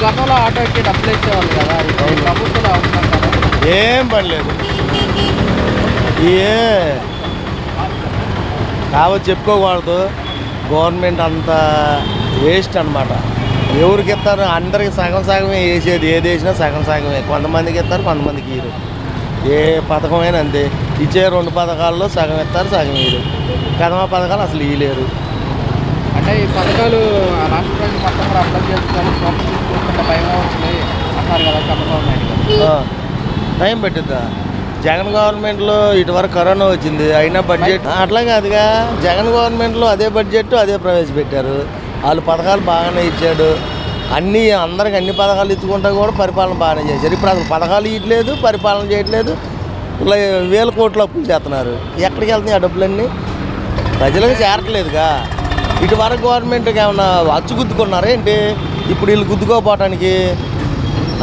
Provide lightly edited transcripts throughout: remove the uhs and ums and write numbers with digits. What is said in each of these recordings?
గతంలో ఆటోకి డబ్బులు ఇచ్చేవాళ్ళు కదా, ఇప్పుడు ప్రభుత్వం అవుతుందంటారా? ఏం పని లేదు. ఏ కావచ్చు చెప్పుకోకూడదు. గవర్నమెంట్ అంతా వేస్ట్ అనమాట. ఎవరికి ఇస్తారు? అందరికి సగం సగమే వేసేది. ఏది వేసినా సగం సగమే. కొంతమందికి ఇస్తారు, కొంతమందికి ఇయ్యరు. ఏ పథకమైనా అంతే. ఇచ్చే 2 పథకాల్లో సగం ఇస్తారు, సగం ఇయ్యరు. కదమ పథకాలు అసలు ఇయ్యలేరు. అంటే ఈ పథకాలు రాష్ట్ర ప్రజలు మొత్తం కూడా అప్లై చేసుకోవాలి, సోషల్ తీసుకుంటే భయం వచ్చింది అంటారు కదా చంద్రబాబు నాయుడు గారు. టైం పట్టిద్దా? జగన్ గవర్నమెంట్లో ఇటువరకు కరోనా వచ్చింది, అయినా బడ్జెట్ అట్లా కాదుగా. జగన్ గవర్నమెంట్లో అదే బడ్జెట్ అదే ప్రవేశపెట్టారు. వాళ్ళు పథకాలు బాగానే ఇచ్చాడు. అందరికి అన్ని పథకాలు ఇచ్చుకుంటా కూడా పరిపాలన బాగానే చేశారు. ఇప్పుడు అసలు పథకాలు ఇవ్వట్లేదు, పరిపాలన చేయట్లేదు. ఇలా 1000 కోట్లు అప్పులు చేస్తున్నారు. ఎక్కడికి వెళ్తున్నాయి ఆ డబ్బులన్నీ? ప్రజలకు చేరట్లేదుగా. ఇటువరకు గవర్నమెంట్కి ఏమన్నా అచ్చు గుద్దుకున్నారా ఏంటి? ఇప్పుడు వీళ్ళు గుద్దుకోపోవటానికి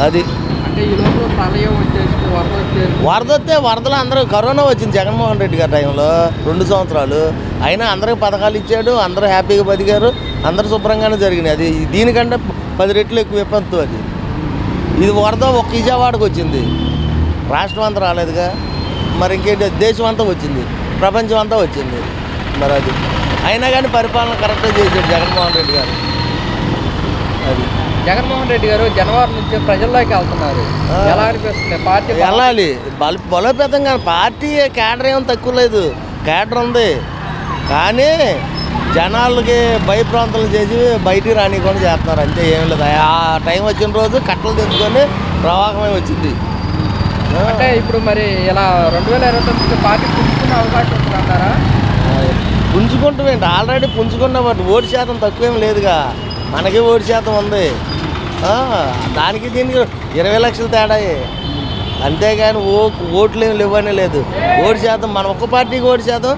అది. అంటే ఈరోజు ప్రళయం వచ్చేసి వరద వచ్చేసి వరదలు అందరూ కరోనా వచ్చింది జగన్మోహన్ రెడ్డి గారి టైంలో 2 సంవత్సరాలు. అయినా అందరికి పథకాలు ఇచ్చాడు, అందరూ హ్యాపీగా బతికారు, అందరూ శుభ్రంగానే జరిగినాయి. అది దీనికంటే 10 రెట్లు ఎక్కువ విపత్తు అది. ఇది వరద ఒక్క విజయవాడకు వచ్చింది, రాష్ట్రం అంతా రాలేదుగా. మరి ఇంకేంటి? దేశం అంతా వచ్చింది, ప్రపంచం అంతా వచ్చింది. మరి అది అయినా కానీ పరిపాలన కరెక్ట్గా చేశాడు జగన్మోహన్ రెడ్డి గారు. అది జగన్మోహన్ రెడ్డి గారు జనవరి నుంచి ప్రజల్లోకి వెళ్తున్నారు, ఎలా అనిపిస్తుంది? పార్టీ వెళ్ళాలి, బలోపేతం. కానీ పార్టీ క్యాడర్ ఏం తక్కువ లేదు, క్యాడర్ ఉంది. కానీ జనాలకి భయప్రాంతాలు చేసి బయటికి రానికుండా చేస్తున్నారు, అంతే. ఏం లేదు. ఆ టైం వచ్చిన రోజు కట్టలు తెచ్చుకొని ప్రవాహమే వచ్చింది. అంటే ఇప్పుడు మరి ఇలా 2029 పార్టీ పుంజుకునే అవకాశం ఉంటుందంటారా? పుంజుకుంటామేంటి? ఆల్రెడీ పుంజుకున్న బట్టి ఓటు శాతం తక్కువేం లేదుగా. మనకి ఓటు శాతం ఉంది. దానికి దీనికి 20 లక్షల తేడాయే, అంతేగాని ఓట్లు ఏమి లేవనే లేదు. ఓటు శాతం మన ఒక్క పార్టీకి ఓటు శాతం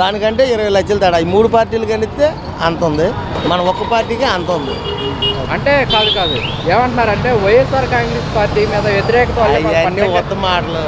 దానికంటే 20 లక్షల తేడా. ఈ 3 పార్టీలు కలిస్తే అంత ఉంది, మన ఒక్క పార్టీకి అంత ఉంది. అంటే కాదు ఏమంటున్నారంటే వైఎస్ఆర్ కాంగ్రెస్ పార్టీ మీద వ్యతిరేకత అవన్నీ కొత్త మాటలు.